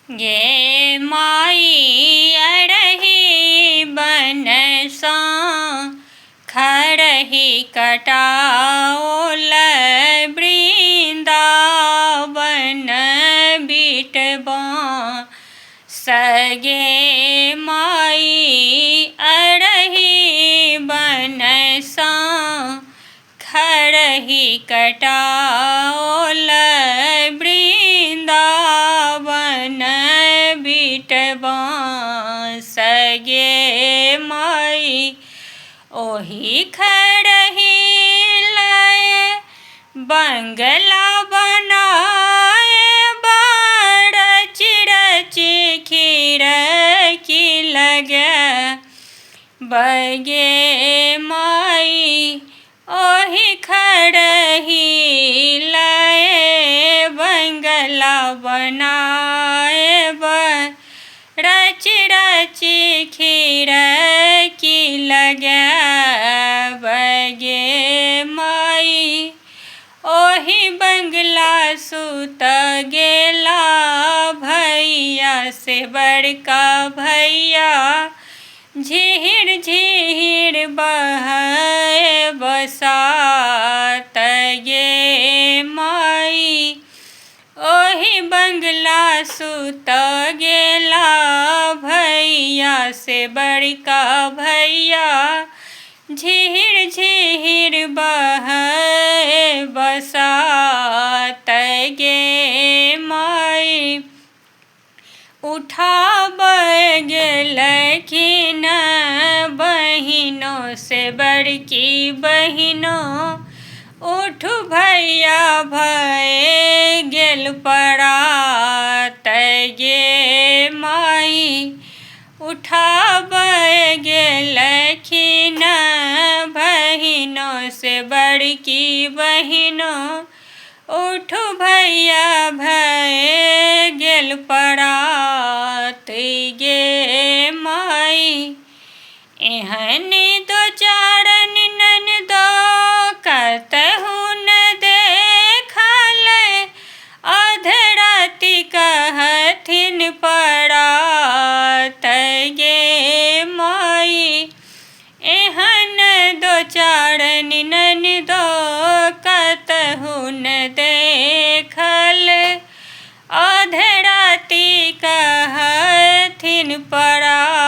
गे माई अड़ही बनसा खरही कटाओल वृंदावन बिटबा सगे माई अड़ही बनसा खरही कटाओल वृंदावन बिटबा सगे माई ओही खरही लय बंगला बनाए रच रच खीर की लगे बगे माई ओही खरही लय बंगला बनाए रच रच खीर की लगे बगे माई ओही बंगला सुत गेला भैया से बड़का भैया झीर झीर बहे बसात गे माई ओही बंगला सुत गेला भैया से बड़का भैया झीर झीर बहे बसात गे माई उठाब गेलखिन बहिनों से बड़की बहिनों उठू भैया भय गेल परात गे माई उठाब गेलखिन बहिनों से बड़की बहिनों उठू भैया भय गेल परात गे माई एहन दो चारन ननदो कतहु न देखल अधराति कहथिन परात गे माई एहन दो चारन ननदो कतहु न देखल अधराति कहथिन परात